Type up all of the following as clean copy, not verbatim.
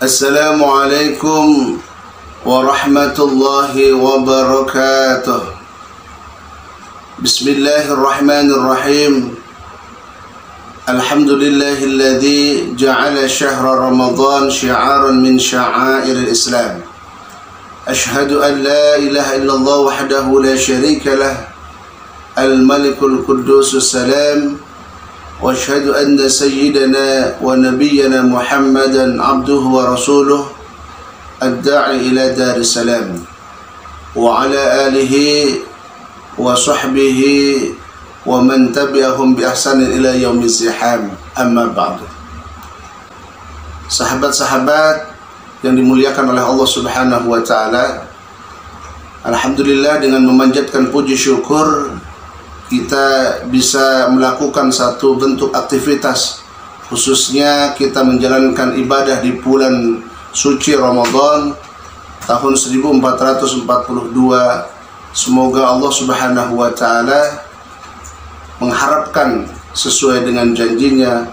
Assalamualaikum warahmatullahi wabarakatuh. Bismillahirrahmanirrahim. Alhamdulillahilladzi ja'ala syahra Ramadan syi'aran min sya'airil Islam. Ashhadu an la ilaha illallah wahdahu la syarika lah, al-malikul quddusus salam. Wa ashhadu anna sayyidana wa nabiyyana Muhammadan abduhu wa rasuluh ad-da'i ila daris salam wa ala alihi wa sahbihi wa man tabi'ahum bi ihsanin ila yaumiz ziham. Amma ba'du. Sahabat-sahabat yang dimuliakan oleh Allah Subhanahu wa taala, alhamdulillah, dengan memanjatkan puji syukur kita bisa melakukan satu bentuk aktivitas, khususnya kita menjalankan ibadah di bulan suci Ramadan tahun 1442. Semoga Allah Subhanahu wa taala mengharapkan sesuai dengan janjinya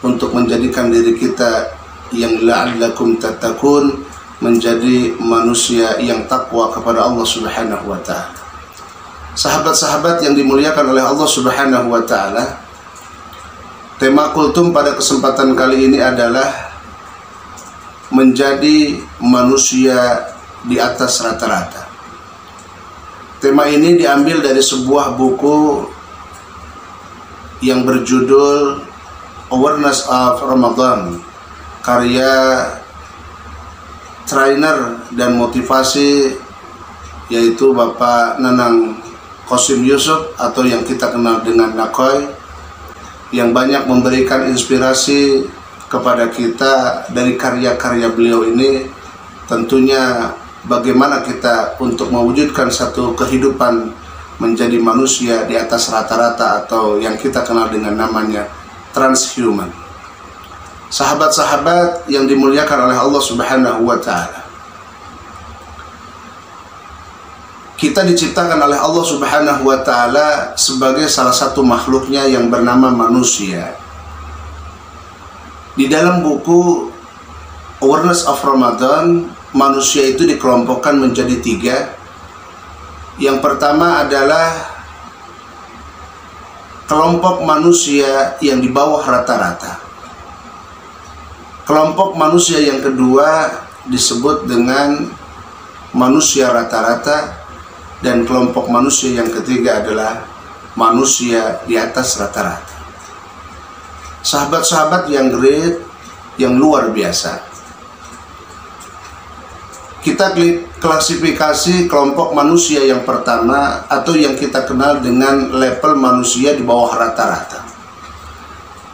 untuk menjadikan diri kita yang la'allakum tattaqun, menjadi manusia yang takwa kepada Allah Subhanahu wa taala. Sahabat-sahabat yang dimuliakan oleh Allah Subhanahu wa taala, tema kultum pada kesempatan kali ini adalah menjadi manusia di atas rata-rata. Tema ini diambil dari sebuah buku yang berjudul Awareness of Ramadan, karya trainer dan motivasi yaitu Bapak Nanang Qasim Yusuf atau yang kita kenal dengan Nakoy, yang banyak memberikan inspirasi kepada kita dari karya-karya beliau ini. Tentunya bagaimana kita untuk mewujudkan satu kehidupan menjadi manusia di atas rata-rata atau yang kita kenal dengan namanya transhuman. Sahabat-sahabat yang dimuliakan oleh Allah Subhanahu wa taala, kita diciptakan oleh Allah Subhanahu wa taala sebagai salah satu makhluknya yang bernama manusia. Di dalam buku Awareness of Ramadan, manusia itu dikelompokkan menjadi 3. Yang pertama adalah kelompok manusia yang di bawah rata-rata. Kelompok manusia yang kedua disebut dengan manusia rata-rata. Dan kelompok manusia yang ketiga adalah manusia di atas rata-rata. Sahabat-sahabat yang great, yang luar biasa, kita klasifikasi kelompok manusia yang pertama atau yang kita kenal dengan level manusia di bawah rata-rata.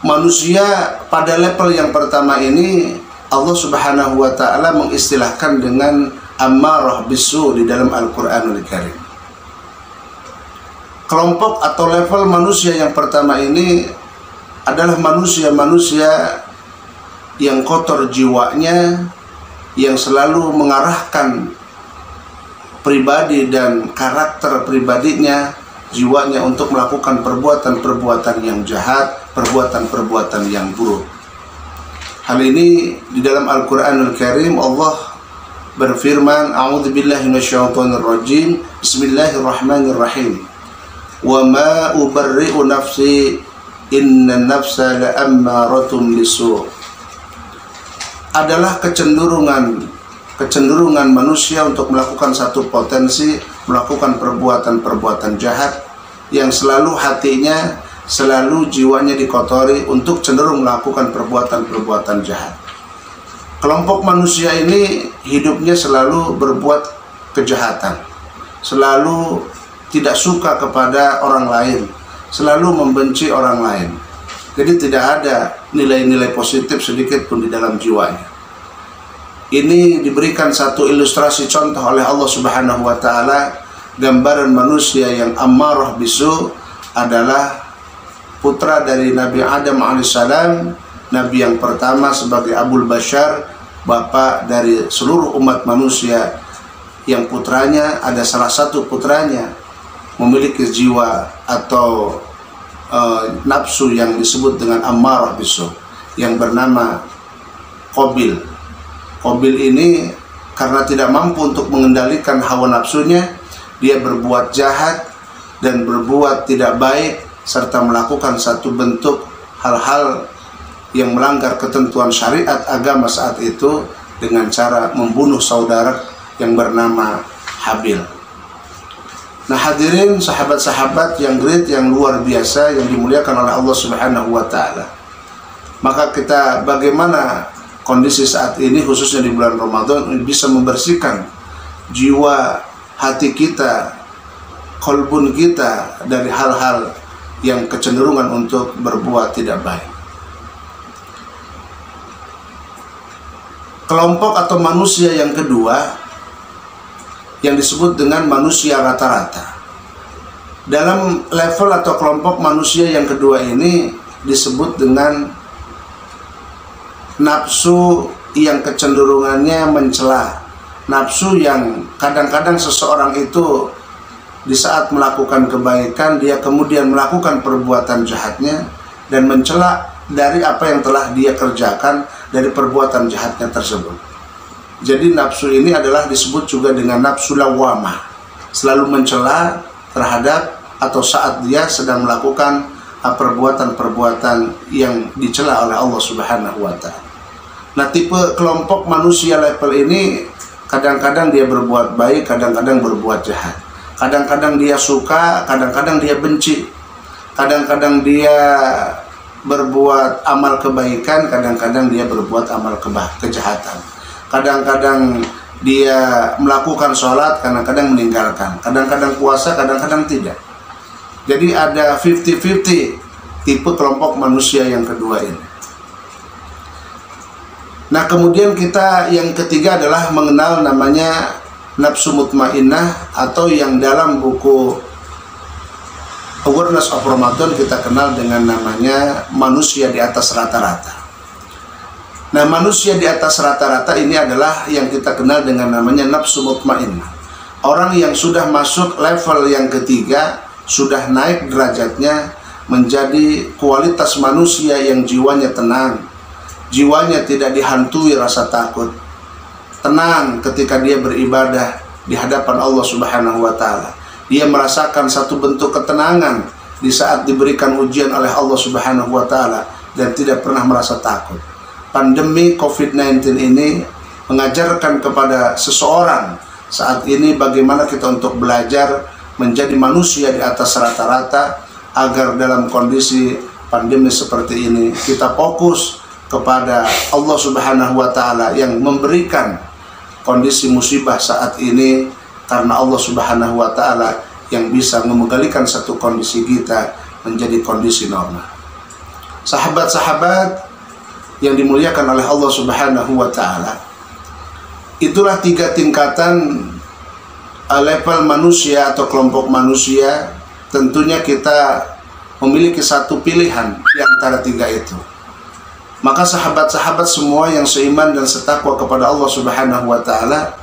Manusia pada level yang pertama ini Allah Subhanahu wa taala mengistilahkan dengan ammarah bisu di dalam Al-Qur'anul Karim. Kelompok atau level manusia yang pertama ini adalah manusia-manusia yang kotor jiwanya, yang selalu mengarahkan pribadi dan karakter pribadinya, jiwanya untuk melakukan perbuatan-perbuatan yang jahat, perbuatan-perbuatan yang buruk. Hal ini di dalam Al-Qur'anul Karim Allah berfirman, a'udzubillahi minasyaitonir rajim, bismillahirrahmanirrahim. Wa ma ubarri'u nafsi inna nafsa la'ammaratun bisu'. Adalah kecenderungan manusia untuk melakukan satu potensi, melakukan perbuatan-perbuatan jahat, yang selalu hatinya, selalu jiwanya dikotori untuk cenderung melakukan perbuatan-perbuatan jahat. Kelompok manusia ini hidupnya selalu berbuat kejahatan, selalu tidak suka kepada orang lain, selalu membenci orang lain. Jadi tidak ada nilai-nilai positif sedikit pun di dalam jiwanya. Ini diberikan satu ilustrasi contoh oleh Allah Subhanahu wa taala. Gambaran manusia yang ammarah bisu adalah putra dari Nabi Adam alaihissalam, Nabi yang pertama sebagai Abul Bashar, bapak dari seluruh umat manusia, yang putranya ada salah satu putranya memiliki jiwa atau nafsu yang disebut dengan ammarah bisu, yang bernama Qabil. Qabil ini karena tidak mampu untuk mengendalikan hawa nafsunya, dia berbuat jahat dan berbuat tidak baik serta melakukan satu bentuk hal-hal yang melanggar ketentuan syariat agama saat itu dengan cara membunuh saudara yang bernama Habil. Nah hadirin sahabat-sahabat yang great, yang luar biasa, yang dimuliakan oleh Allah Subhanahu wa Ta'ala. Maka kita bagaimana kondisi saat ini khususnya di bulan Ramadan bisa membersihkan jiwa, hati kita, kolbun kita dari hal-hal yang kecenderungan untuk berbuat tidak baik. Kelompok atau manusia yang kedua yang disebut dengan manusia rata-rata. Dalam level atau kelompok manusia yang kedua ini disebut dengan nafsu yang kecenderungannya mencela. Nafsu yang kadang-kadang seseorang itu di saat melakukan kebaikan dia kemudian melakukan perbuatan jahatnya dan mencela dari apa yang telah dia kerjakan dari perbuatan jahatnya tersebut. Jadi nafsu ini adalah disebut juga dengan nafsu lawamah, selalu mencela terhadap atau saat dia sedang melakukan perbuatan-perbuatan yang dicela oleh Allah Subhanahu wa Ta'ala. Nah tipe kelompok manusia level ini kadang-kadang dia berbuat baik, kadang-kadang berbuat jahat. Kadang-kadang dia suka, kadang-kadang dia benci. Kadang-kadang dia berbuat amal kebaikan, kadang-kadang dia berbuat amal kejahatan. Kadang-kadang dia melakukan sholat, kadang-kadang meninggalkan. Kadang-kadang puasa, kadang-kadang tidak. Jadi ada 50-50 tipe kelompok manusia yang kedua ini. Nah kemudian kita yang ketiga adalah mengenal namanya nafsu mutmainnah, atau yang dalam buku Awareness of Ramadan kita kenal dengan namanya manusia di atas rata-rata. Nah manusia di atas rata-rata ini adalah yang kita kenal dengan namanya nafsu mutmainnah. Orang yang sudah masuk level yang ketiga, sudah naik derajatnya menjadi kualitas manusia yang jiwanya tenang, jiwanya tidak dihantui rasa takut, tenang ketika dia beribadah di hadapan Allah Subhanahu wa Ta'ala. Dia merasakan satu bentuk ketenangan di saat diberikan ujian oleh Allah Subhanahu wa Ta'ala dan tidak pernah merasa takut. Pandemi COVID-19 ini mengajarkan kepada seseorang saat ini bagaimana kita untuk belajar menjadi manusia di atas rata-rata, agar dalam kondisi pandemi seperti ini kita fokus kepada Allah Subhanahu wa Ta'ala yang memberikan kondisi musibah saat ini, karena Allah Subhanahu wa Ta'ala yang bisa menggalikan satu kondisi kita menjadi kondisi normal. Sahabat-sahabat yang dimuliakan oleh Allah Subhanahu wa Ta'ala, itulah tiga tingkatan level manusia atau kelompok manusia. Tentunya kita memiliki satu pilihan di antara tiga itu. Maka sahabat-sahabat semua yang seiman dan setakwa kepada Allah Subhanahu wa Ta'ala,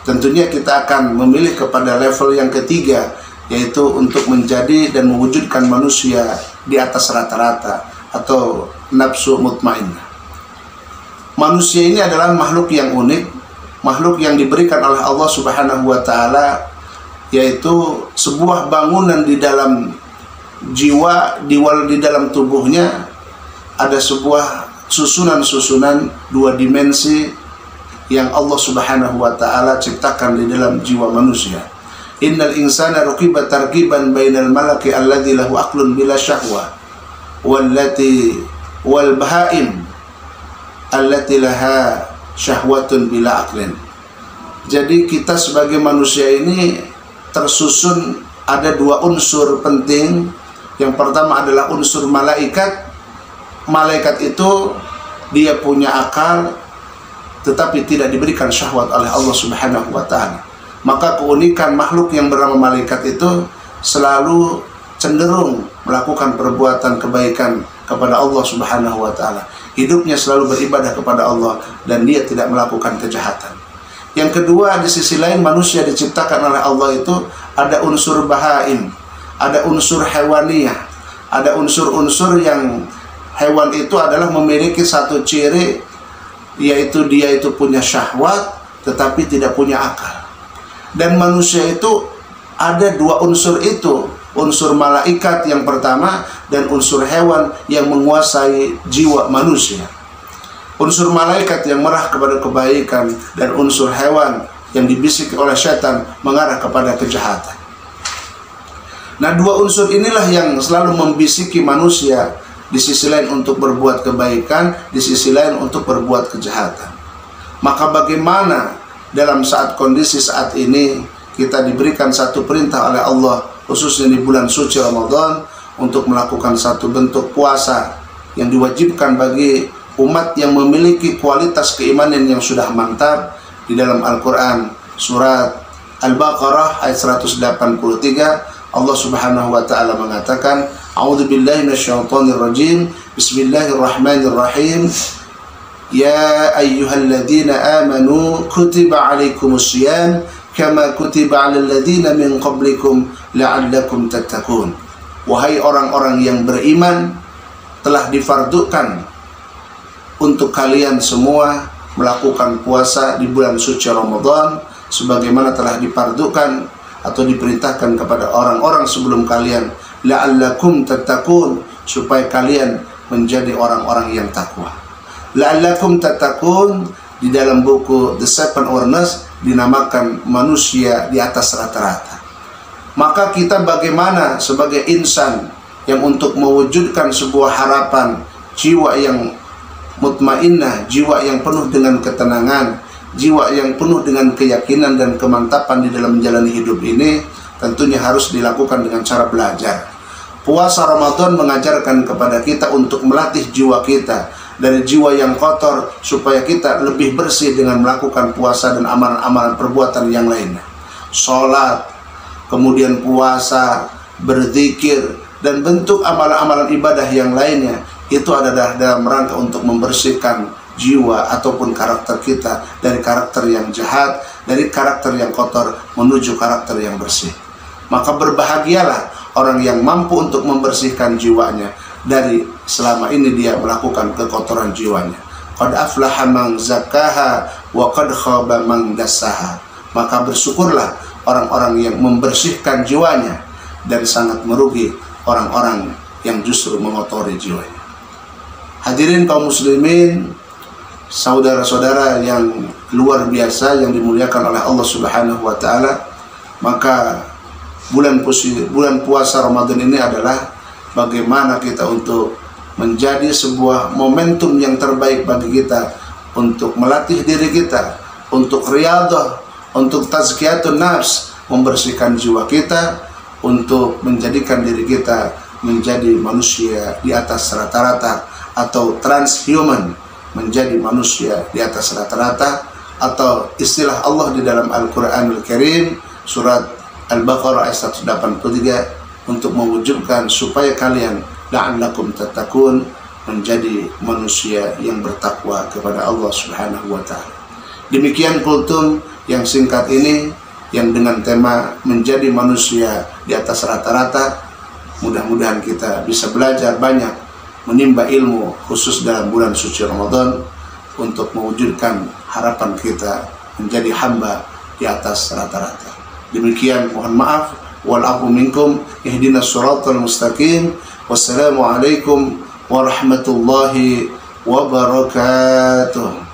tentunya kita akan memilih kepada level yang ketiga, yaitu untuk menjadi dan mewujudkan manusia di atas rata-rata atau nafsu mutmainnah. Manusia ini adalah makhluk yang unik, makhluk yang diberikan oleh Allah Subhanahu wa Ta'ala, yaitu sebuah bangunan di dalam jiwa, di dalam tubuhnya ada sebuah susunan-susunan dua dimensi yang Allah Subhanahu wa Ta'ala ciptakan di dalam jiwa manusia. Innal insana ruqiba tarqiban bainal malaki alladzi lahu aqlun bila syahwa wal bahaim allati laha syahwatun bila aqlin. Jadi kita sebagai manusia ini tersusun ada dua unsur penting. Yang pertama adalah unsur malaikat. Malaikat itu dia punya akal, tetapi tidak diberikan syahwat oleh Allah Subhanahu wa Ta'ala. Maka keunikan makhluk yang bernama malaikat itu selalu cenderung melakukan perbuatan kebaikan kepada Allah Subhanahu wa Ta'ala. Hidupnya selalu beribadah kepada Allah dan dia tidak melakukan kejahatan. Yang kedua, di sisi lain manusia diciptakan oleh Allah itu ada unsur bahaim, ada unsur hewaniyah, ada unsur-unsur yang hewan itu adalah memiliki satu ciri yaitu dia itu punya syahwat tetapi tidak punya akal. Dan manusia itu ada dua unsur itu, unsur malaikat yang pertama dan unsur hewan yang menguasai jiwa manusia. Unsur malaikat yang mengarah kepada kebaikan dan unsur hewan yang dibisiki oleh setan mengarah kepada kejahatan. Nah, dua unsur inilah yang selalu membisiki manusia, di sisi lain untuk berbuat kebaikan, di sisi lain untuk berbuat kejahatan. Maka bagaimana dalam kondisi saat ini kita diberikan satu perintah oleh Allah, khususnya di bulan suci Ramadan, untuk melakukan satu bentuk puasa yang diwajibkan bagi umat yang memiliki kualitas keimanan yang sudah mantap. Di dalam Al-Quran surat Al-Baqarah ayat 183, Allah Subhanahu wa taala mengatakan, A'udzubillahi minasyaitonir rajim. Bismillahirrahmanirrahim. Ya ayyuhalladzina amanu kutiba 'alaikumusiyam kama kutiba 'alal ladzina min qablikum la'allakum tattaqun. Wahai orang-orang yang beriman, telah difardukan untuk kalian semua melakukan puasa di bulan suci Ramadan sebagaimana telah difardukan atau diperintahkan kepada orang-orang sebelum kalian, la'allakum tattaqun, supaya kalian menjadi orang-orang yang takwa. La'allakum tattaqun di dalam buku The Seven Awareness dinamakan manusia di atas rata-rata. Maka kita bagaimana sebagai insan yang untuk mewujudkan sebuah harapan, jiwa yang mutmainnah, jiwa yang penuh dengan ketenangan, jiwa yang penuh dengan keyakinan dan kemantapan di dalam menjalani hidup ini, tentunya harus dilakukan dengan cara belajar. Puasa Ramadan mengajarkan kepada kita untuk melatih jiwa kita dari jiwa yang kotor supaya kita lebih bersih dengan melakukan puasa dan amalan-amalan perbuatan yang lainnya. Sholat, kemudian puasa, berzikir, dan bentuk amalan-amalan ibadah yang lainnya, itu adalah dalam rangka untuk membersihkan jiwa ataupun karakter kita dari karakter yang jahat, dari karakter yang kotor menuju karakter yang bersih. Maka berbahagialah orang yang mampu untuk membersihkan jiwanya dari selama ini dia melakukan kekotoran jiwanya. Qad aflaha man zakkaha wa qad khaba man dassaha. Maka bersyukurlah orang-orang yang membersihkan jiwanya, dan sangat merugi orang-orang yang justru mengotori jiwanya. Hadirin kaum muslimin, saudara-saudara yang luar biasa yang dimuliakan oleh Allah Subhanahu wa taala, maka bulan puasa Ramadan ini adalah bagaimana kita untuk menjadi sebuah momentum yang terbaik bagi kita untuk melatih diri kita, untuk riyadhah, untuk tazkiyatun nafs, membersihkan jiwa kita, untuk menjadikan diri kita menjadi manusia di atas rata-rata atau transhuman, menjadi manusia di atas rata-rata, atau istilah Allah di dalam Al-Quranul Karim surat Al-Baqarah ayat 183, untuk mewujudkan supaya kalian la'allakum tattaqun, menjadi manusia yang bertakwa kepada Allah Subhanahu wa taala. Demikian kultum yang singkat ini yang dengan tema menjadi manusia di atas rata-rata. Mudah-mudahan kita bisa belajar banyak, menimba ilmu khusus dalam bulan suci Ramadan untuk mewujudkan harapan kita menjadi hamba di atas rata-rata. Demikian, mohon maaf, wal afu minkum, ihdinas siratal mustaqim. Wassalamualaikum warahmatullahi wabarakatuh.